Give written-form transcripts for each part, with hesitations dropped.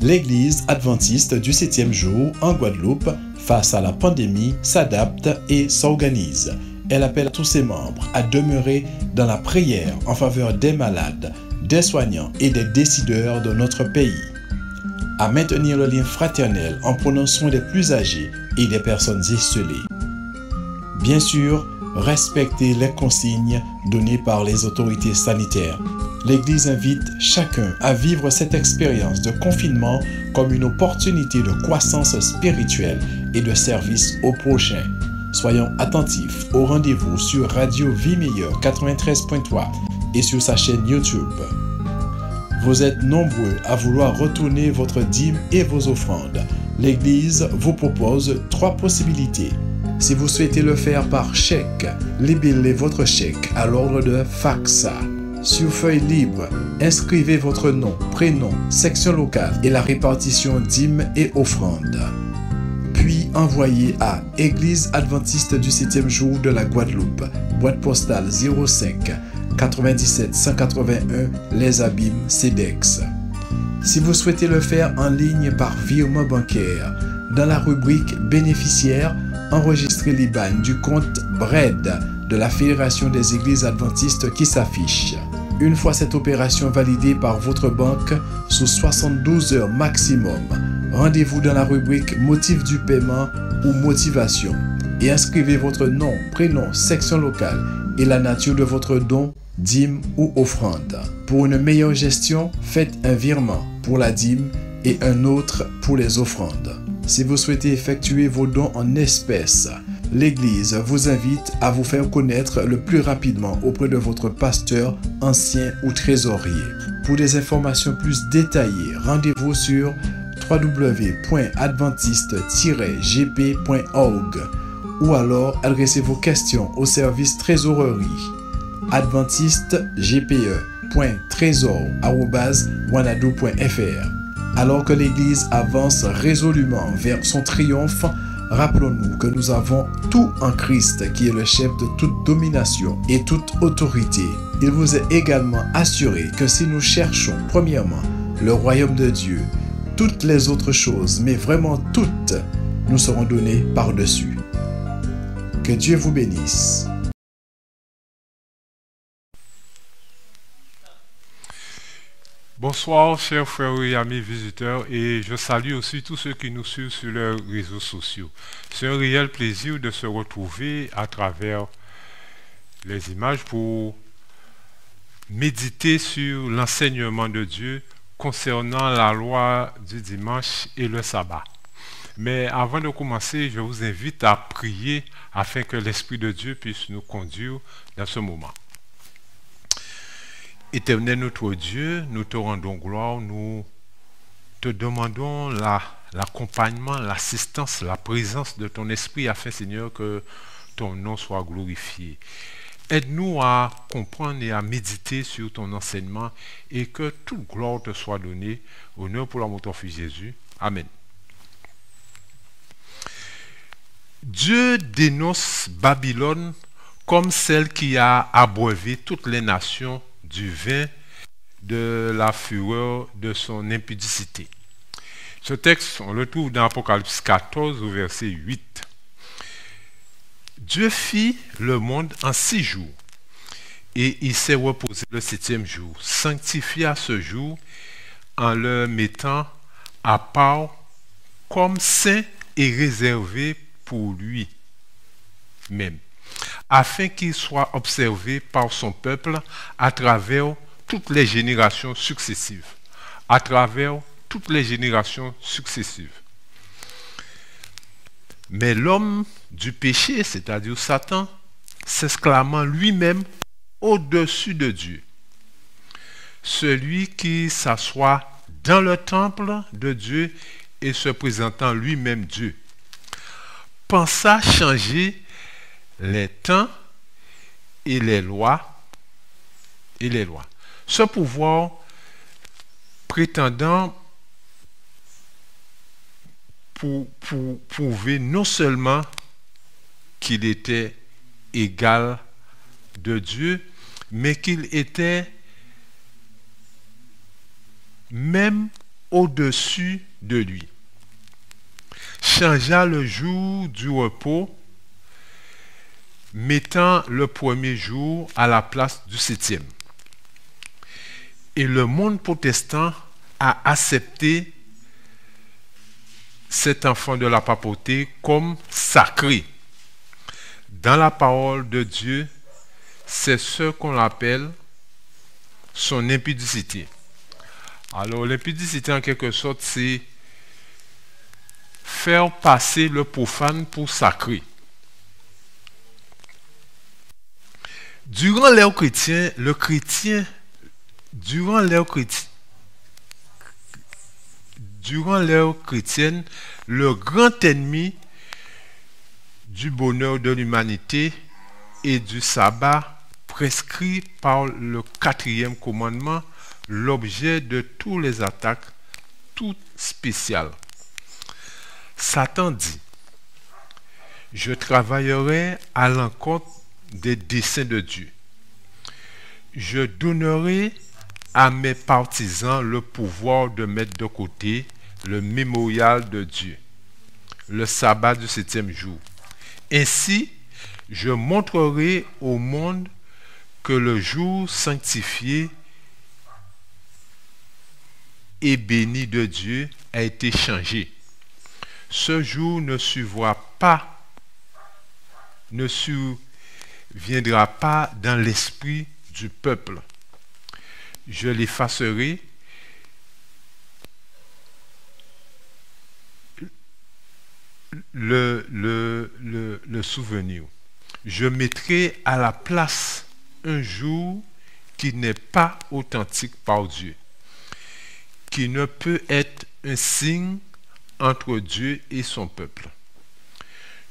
L'Église adventiste du 7e jour en Guadeloupe, face à la pandémie, s'adapte et s'organise. Elle appelle tous ses membres à demeurer dans la prière en faveur des malades, des soignants et des décideurs de notre pays, à maintenir le lien fraternel en prenant soin des plus âgés et des personnes isolées. Bien sûr, respecter les consignes données par les autorités sanitaires. L'Église invite chacun à vivre cette expérience de confinement comme une opportunité de croissance spirituelle et de service au prochain. Soyons attentifs au rendez-vous sur Radio Vie Meilleure 93.3 et sur sa chaîne YouTube. Vous êtes nombreux à vouloir retourner votre dîme et vos offrandes. L'Église vous propose 3 possibilités. Si vous souhaitez le faire par chèque, libellez votre chèque à l'ordre de FACSA. Sur feuille libre, inscrivez votre nom, prénom, section locale et la répartition dîmes et offrandes. Puis envoyez à Église adventiste du 7e jour de la Guadeloupe, boîte postale 05 97 181 Les Abîmes, CEDEX. Si vous souhaitez le faire en ligne par virement bancaire, dans la rubrique bénéficiaires, enregistrez l'IBAN du compte BRED de la Fédération des Églises adventistes qui s'affiche. Une fois cette opération validée par votre banque, sous 72 heures maximum, rendez-vous dans la rubrique Motif du paiement ou Motivation et inscrivez votre nom, prénom, section locale et la nature de votre don, dîme ou offrande. Pour une meilleure gestion, faites un virement pour la dîme et un autre pour les offrandes. Si vous souhaitez effectuer vos dons en espèces, l'Église vous invite à vous faire connaître le plus rapidement auprès de votre pasteur, ancien ou trésorier. Pour des informations plus détaillées, rendez-vous sur www.adventiste-gp.org ou alors adressez vos questions au service trésorerie adventiste-gpe.trésor@wanadoo.fr. Alors que l'Église avance résolument vers son triomphe, rappelons-nous que nous avons tout en Christ qui est le chef de toute domination et toute autorité. Il vous est également assuré que si nous cherchons premièrement le royaume de Dieu, toutes les autres choses, mais vraiment toutes, nous seront données par-dessus. Que Dieu vous bénisse. Bonsoir, chers frères et amis visiteurs, et je salue aussi tous ceux qui nous suivent sur les réseaux sociaux. C'est un réel plaisir de se retrouver à travers les images pour méditer sur l'enseignement de Dieu concernant la loi du dimanche et le sabbat. Mais avant de commencer, je vous invite à prier afin que l'Esprit de Dieu puisse nous conduire dans ce moment. Éternel notre Dieu, nous te rendons gloire, nous te demandons l'accompagnement, l'assistance, la présence de ton Esprit afin, Seigneur, que ton nom soit glorifié. Aide-nous à comprendre et à méditer sur ton enseignement et que toute gloire te soit donnée. Honneur pour l'amour de ton Fils Jésus. Amen. Dieu dénonce Babylone comme celle qui a abreuvé toutes les nations du vin de la fureur de son impudicité. Ce texte, on le trouve dans Apocalypse 14, au verset 8. Dieu fit le monde en 6 jours, et il s'est reposé le 7e jour, sanctifia ce jour en le mettant à part comme saint et réservé pour lui-même, afin qu'il soit observé par son peuple à travers toutes les générations successives. À travers toutes les générations successives. Mais l'homme du péché, c'est-à-dire Satan, s'exclamant lui-même au-dessus de Dieu. Celui qui s'assoit dans le temple de Dieu et se présentant lui-même Dieu, pensa changer les temps et les lois. Ce pouvoir prétendant pour prouver non seulement qu'il était égal de Dieu, mais qu'il était même au-dessus de lui. Changea le jour du repos, mettant le premier jour à la place du septième. Et le monde protestant a accepté cet enfant de la papauté comme sacré. Dans la parole de Dieu, c'est ce qu'on appelle son impudicité. Alors l'impudicité en quelque sorte, c'est faire passer le profane pour sacré. Durant l'ère chrétienne, le grand ennemi du bonheur de l'humanité et du sabbat prescrit par le 4e commandement, l'objet de toutes les attaques, toutes spéciales. Satan dit: je travaillerai à l'encontre des desseins de Dieu. Je donnerai à mes partisans le pouvoir de mettre de côté le mémorial de Dieu, le sabbat du 7e jour. Ainsi, je montrerai au monde que le jour sanctifié et béni de Dieu a été changé. Ce jour ne surviendra pas dans l'esprit du peuple. Je l'effacerai le souvenir. Je mettrai à la place un jour qui n'est pas authentique par Dieu, qui ne peut être un signe entre Dieu et son peuple.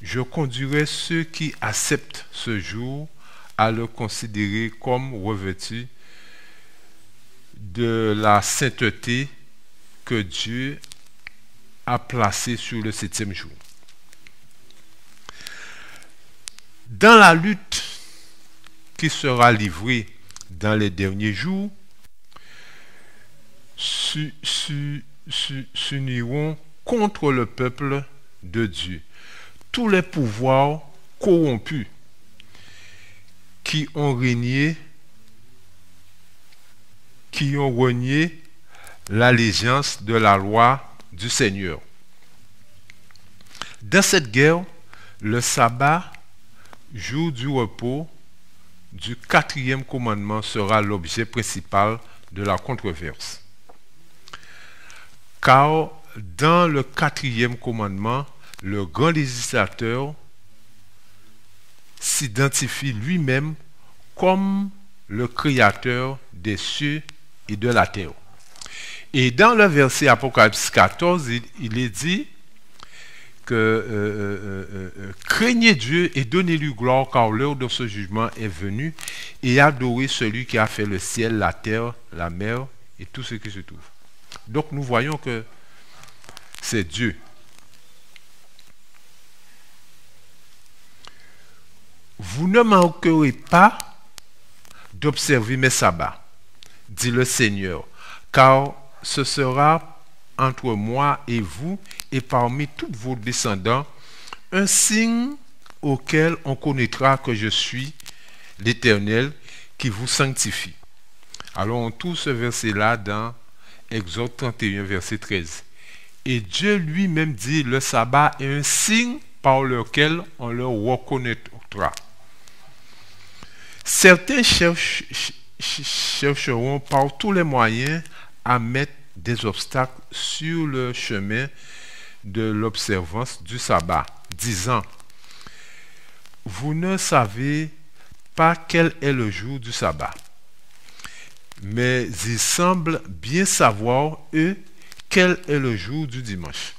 Je conduirai ceux qui acceptent ce jour à le considérer comme revêtu de la sainteté que Dieu a placée sur le 7e jour. Dans la lutte qui sera livrée dans les derniers jours, s'uniront contre le peuple de Dieu tous les pouvoirs corrompus qui ont renié l'allégeance de la loi du Seigneur. Dans cette guerre, le sabbat, jour du repos, du 4e commandement sera l'objet principal de la controverse. Car dans le 4e commandement, le grand législateur s'identifie lui-même comme le créateur des cieux et de la terre. Et dans le verset Apocalypse 14, il est dit que craignez Dieu et donnez-lui gloire, car l'heure de ce jugement est venue, et adorez celui qui a fait le ciel, la terre, la mer et tout ce qui se trouve. Donc nous voyons que c'est Dieu. Vous ne manquerez pas d'observer mes sabbats, dit le Seigneur, car ce sera entre moi et vous et parmi tous vos descendants un signe auquel on connaîtra que je suis l'Éternel qui vous sanctifie. Alors on trouve ce verset-là dans Exode 31, verset 13. Et Dieu lui-même dit: le sabbat est un signe par lequel on le reconnaîtra. Certains chercheront par tous les moyens à mettre des obstacles sur le chemin de l'observance du sabbat, disant: vous ne savez pas quel est le jour du sabbat. Mais ils semblent bien savoir, eux, quel est le jour du dimanche.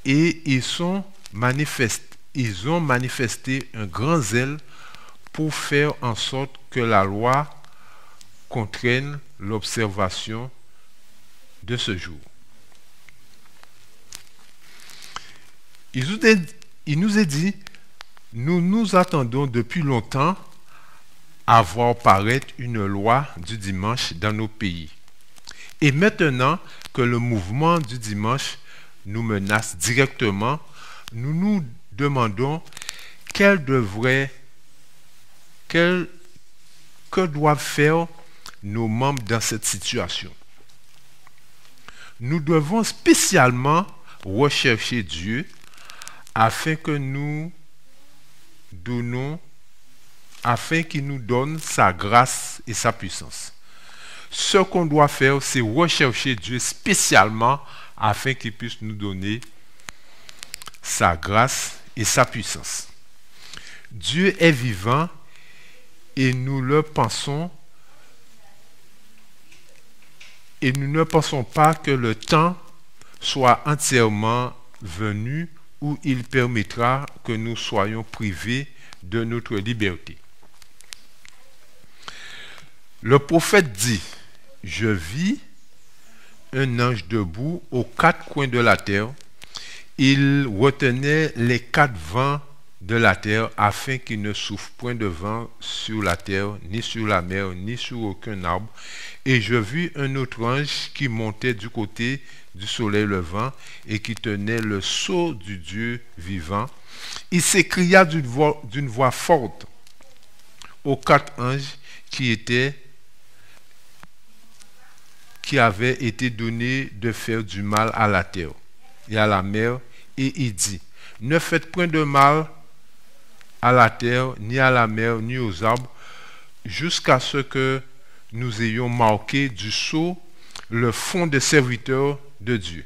et ils ont manifesté un grand zèle pour faire en sorte que la loi contraigne l'observation de ce jour. Il nous est dit, nous nous attendons depuis longtemps à voir paraître une loi du dimanche dans nos pays. Et maintenant que le mouvement du dimanche nous menace directement, nous nous demandons que doivent faire nos membres dans cette situation. Nous devons spécialement rechercher Dieu afin qu'il nous donne sa grâce et sa puissance. Ce qu'on doit faire, c'est rechercher Dieu spécialement afin qu'il puisse nous donner sa grâce et sa puissance. Dieu est vivant et nous le pensons, et nous ne pensons pas que le temps soit entièrement venu où il permettra que nous soyons privés de notre liberté. Le prophète dit, « Je vis un ange debout aux quatre coins de la terre. Il retenait les quatre vents de la terre afin qu'il ne souffle point de vent sur la terre, ni sur la mer, ni sur aucun arbre. Et je vis un autre ange qui montait du côté du soleil levant et qui tenait le sceau du Dieu vivant. Il s'écria d'une voix forte aux quatre anges qui avaient été donnés de faire du mal à la terre et à la mer, et il dit, ne faites point de mal à la terre, ni à la mer, ni aux arbres, jusqu'à ce que nous ayons marqué du sceau le front des serviteurs de Dieu.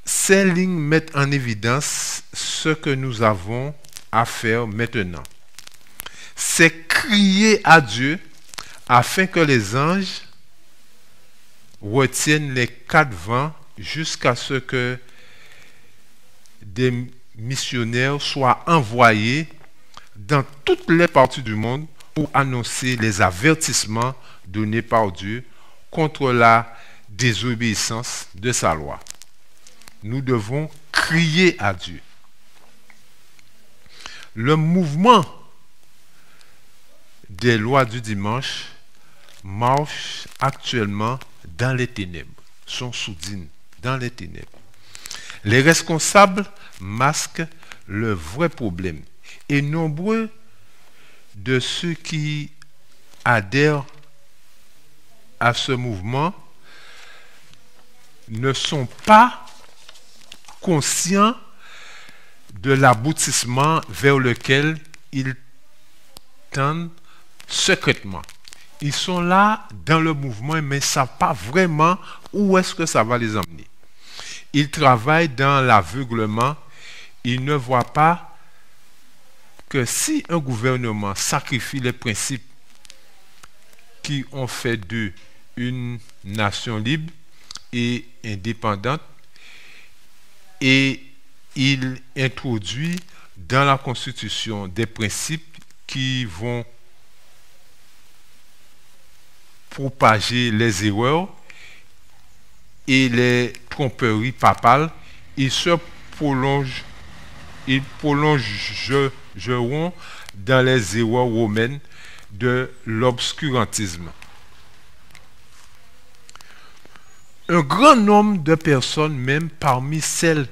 Ces lignes mettent en évidence ce que nous avons à faire maintenant. C'est crier à Dieu afin que les anges retiennent les quatre vents jusqu'à ce que des missionnaires soient envoyés dans toutes les parties du monde pour annoncer les avertissements donnés par Dieu contre la désobéissance de sa loi. Nous devons crier à Dieu. Le mouvement des lois du dimanche marche actuellement dans les ténèbres, sont soudines dans les ténèbres. Les responsables masquent le vrai problème et nombreux de ceux qui adhèrent à ce mouvement ne sont pas conscients de l'aboutissement vers lequel ils tendent secrètement. Ils sont là dans le mouvement, mais ne savent pas vraiment où est-ce que ça va les emmener. Ils travaillent dans l'aveuglement. Ils ne voient pas que si un gouvernement sacrifie les principes qui ont fait d'eux une nation libre et indépendante, et il introduit dans la Constitution des principes qui vont propager les erreurs et les tromperies papales, ils prolongeront dans les erreurs romaines de l'obscurantisme. Un grand nombre de personnes, même parmi celles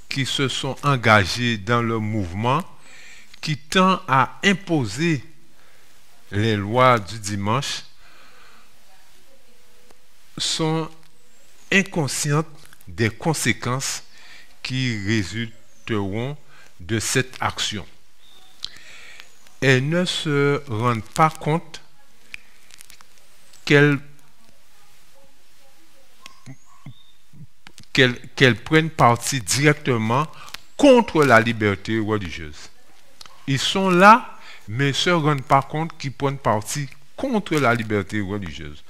qui se sont engagées dans le mouvement, qui tend à imposer les lois du dimanche, sont inconscientes des conséquences qui résulteront de cette action. Elles ne se rendent pas compte qu'elles prennent parti directement contre la liberté religieuse. Ils sont là, mais ne se rendent pas compte qu'ils prennent parti contre la liberté religieuse.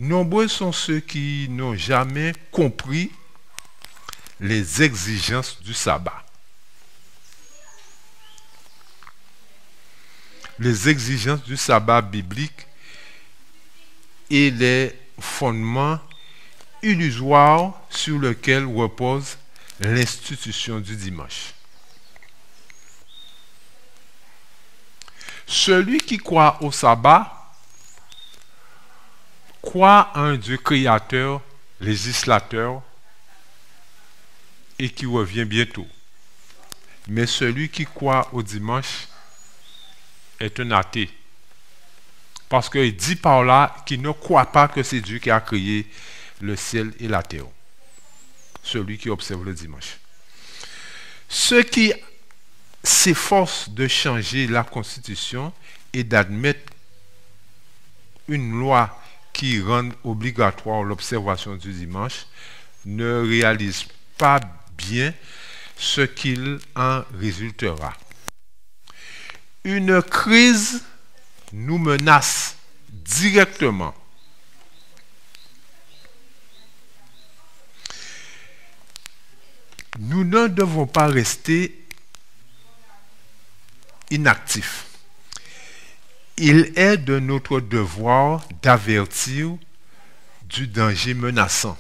Nombreux sont ceux qui n'ont jamais compris les exigences du sabbat. Les exigences du sabbat biblique et les fondements illusoires sur lesquels repose l'institution du dimanche. Celui qui croit au sabbat croit à un Dieu créateur, législateur et qui revient bientôt. Mais celui qui croit au dimanche est un athée. Parce qu'il dit par là qu'il ne croit pas que c'est Dieu qui a créé le ciel et la terre. Celui qui observe le dimanche. Ceux qui s'efforcent de changer la constitution et d'admettre une loi qui rend obligatoire l'observation du dimanche ne réalisent pas bien ce qu'il en résultera. Une crise nous menace directement. Nous ne devons pas rester inactifs. Il est de notre devoir d'avertir du danger menaçant.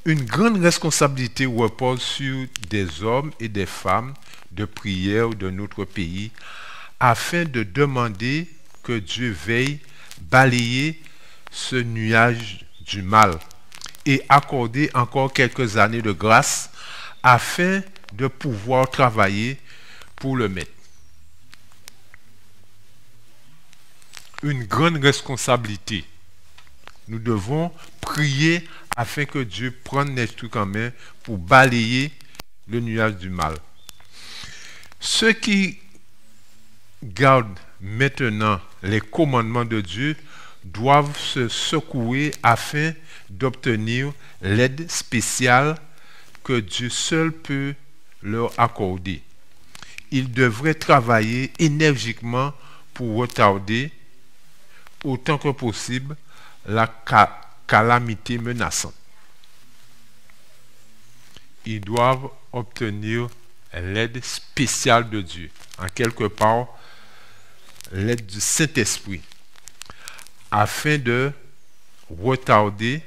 Une grande responsabilité repose sur des hommes et des femmes de prière de notre pays afin de demander que Dieu veille balayer ce nuage du mal et accorder encore quelques années de grâce afin de pouvoir travailler pour le maître. Une grande responsabilité. Nous devons prier afin que Dieu prenne les trucs en main pour balayer le nuage du mal. Ceux qui gardent maintenant les commandements de Dieu doivent se secouer afin d'obtenir l'aide spéciale que Dieu seul peut leur accorder. Ils devraient travailler énergiquement pour retarder autant que possible la calamité menaçante. Ils doivent obtenir l'aide spéciale de Dieu, en quelque part l'aide du Saint-Esprit, afin de retarder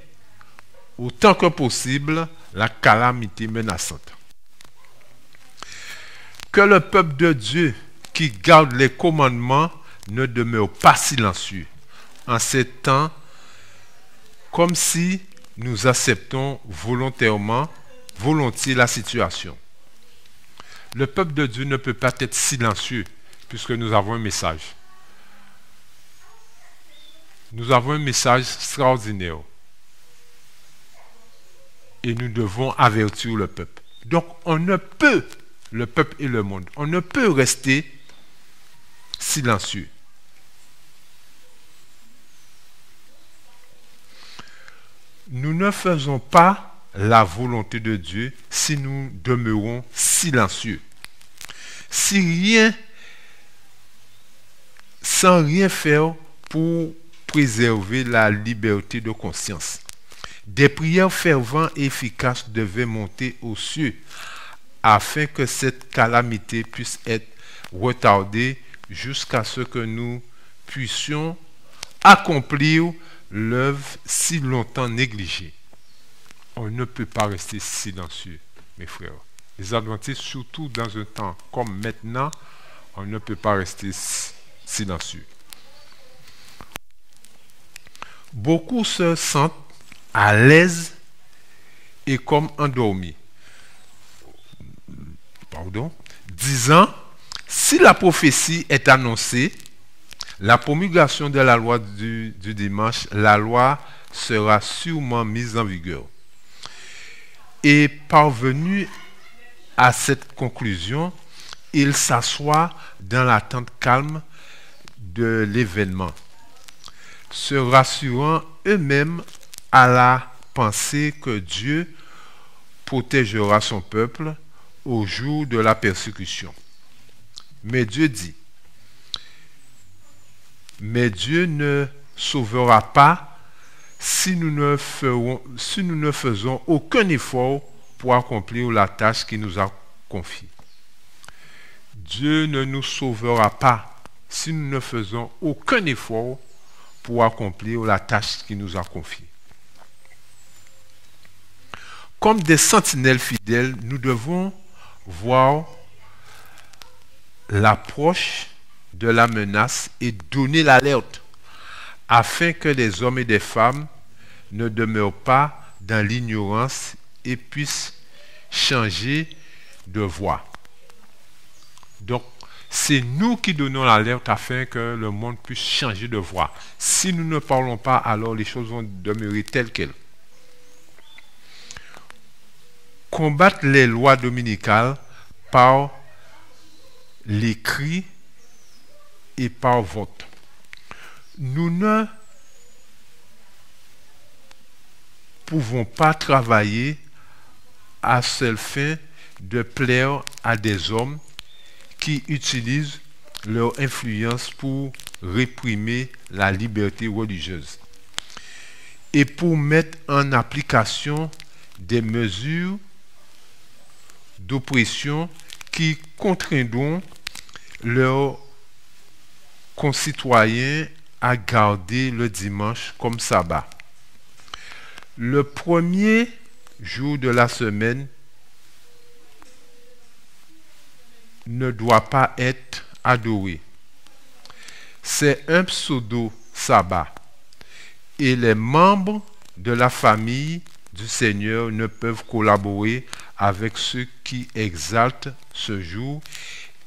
autant que possible la calamité menaçante. Que le peuple de Dieu qui garde les commandements ne demeure pas silencieux en ces temps, comme si nous acceptons volontiers la situation. Le peuple de Dieu ne peut pas être silencieux puisque nous avons un message. Nous avons un message extraordinaire. Et nous devons avertir le peuple. Donc on ne peut, le peuple et le monde, on ne peut rester silencieux. Nous ne faisons pas la volonté de Dieu si nous demeurons silencieux. Sans rien faire pour préserver la liberté de conscience. Des prières ferventes et efficaces devaient monter aux cieux afin que cette calamité puisse être retardée jusqu'à ce que nous puissions accomplir l'œuvre si longtemps négligée. On ne peut pas rester silencieux, mes frères. Les adventistes, surtout dans un temps comme maintenant, on ne peut pas rester silencieux. Beaucoup se sentent à l'aise et comme endormis. Disant, si la prophétie est annoncée, la promulgation de la loi du dimanche, la loi sera sûrement mise en vigueur. Et parvenu à cette conclusion, ils s'assoient dans l'attente calme de l'événement, se rassurant eux-mêmes à la pensée que Dieu protégera son peuple au jour de la persécution. Mais Dieu dit, mais Dieu ne sauvera pas si nous ne faisons aucun effort pour accomplir la tâche qu'il nous a confiée. Dieu ne nous sauvera pas si nous ne faisons aucun effort pour accomplir la tâche qu'il nous a confiée. Comme des sentinelles fidèles, nous devons voir l'approche de la menace et donner l'alerte afin que les hommes et les femmes ne demeurent pas dans l'ignorance et puissent changer de voie. Donc, c'est nous qui donnons l'alerte afin que le monde puisse changer de voie. Si nous ne parlons pas, alors les choses vont demeurer telles quelles. Combattre les lois dominicales par l'écrit et par vote. Nous ne pouvons pas travailler à seule fin de plaire à des hommes qui utilisent leur influence pour réprimer la liberté religieuse et pour mettre en application des mesures d'oppression qui contraindront leurs concitoyens à garder le dimanche comme sabbat. Le premier jour de la semaine ne doit pas être adoré. C'est un pseudo-sabbat et les membres de la famille du Seigneur ne peuvent collaborer avec ceux qui exaltent ce jour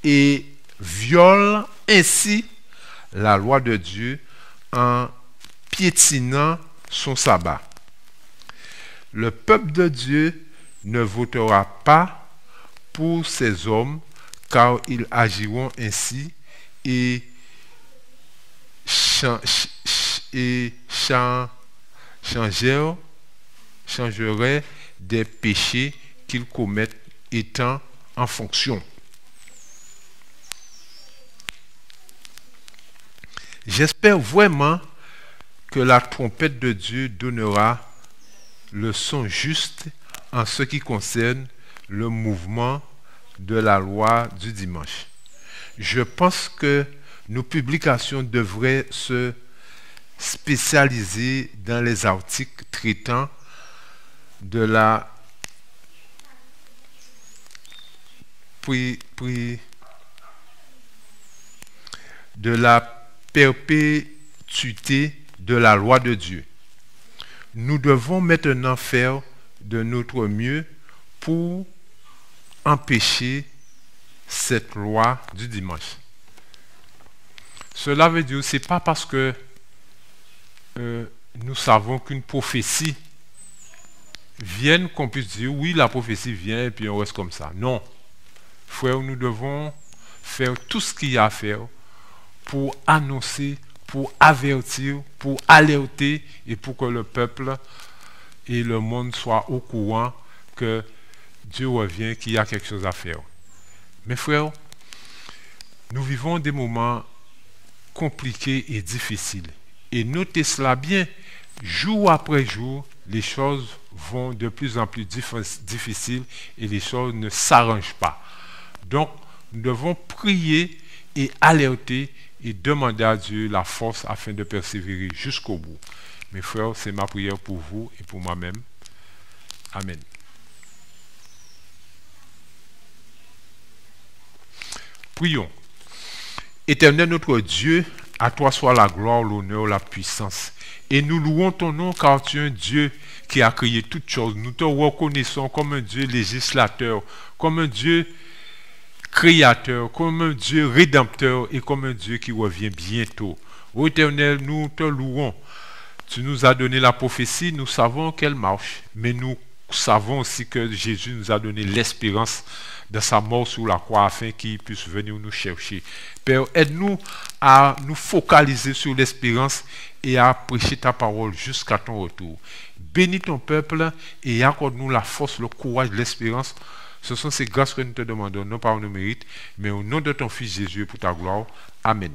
et violent ainsi la loi de Dieu en piétinant son sabbat. Le peuple de Dieu ne votera pas pour ces hommes car ils agiront ainsi et changeraient des péchés qu'ils commettent étant en fonction. J'espère vraiment que la trompette de Dieu donnera le son juste en ce qui concerne le mouvement de la loi du dimanche. Je pense que nos publications devraient se spécialiser dans les articles traitant de la perpétuité de la loi de Dieu. Nous devons maintenant faire de notre mieux pour empêcher cette loi du dimanche. Cela veut dire que ce n'est pas parce que nous savons qu'une prophétie vienne qu'on puisse dire oui, la prophétie vient et puis on reste comme ça. Non. Frère, nous devons faire tout ce qu'il y a à faire pour annoncer, pour avertir, pour alerter et pour que le peuple et le monde soient au courant que Dieu revient, qu'il y a quelque chose à faire. Mes frères, nous vivons des moments compliqués et difficiles. Et notez cela bien, jour après jour, les choses vont de plus en plus difficiles et les choses ne s'arrangent pas. Donc, nous devons prier et alerter et demander à Dieu la force afin de persévérer jusqu'au bout. Mes frères, c'est ma prière pour vous et pour moi-même. Amen. Prions. Éternel notre Dieu, à toi soit la gloire, l'honneur, la puissance. Et nous louons ton nom car tu es un Dieu qui a créé toutes choses. Nous te reconnaissons comme un Dieu législateur, comme un Dieu créateur, comme un Dieu rédempteur et comme un Dieu qui revient bientôt. Ô Éternel, nous te louons. Tu nous as donné la prophétie, nous savons qu'elle marche, mais nous savons aussi que Jésus nous a donné l'espérance de sa mort sur la croix afin qu'il puisse venir nous chercher. Père, aide-nous à nous focaliser sur l'espérance et à prêcher ta parole jusqu'à ton retour. Bénis ton peuple et accorde-nous la force, le courage, l'espérance. Ce sont ces grâces que nous te demandons, non par nos mérites, mais au nom de ton Fils Jésus et pour ta gloire. Amen.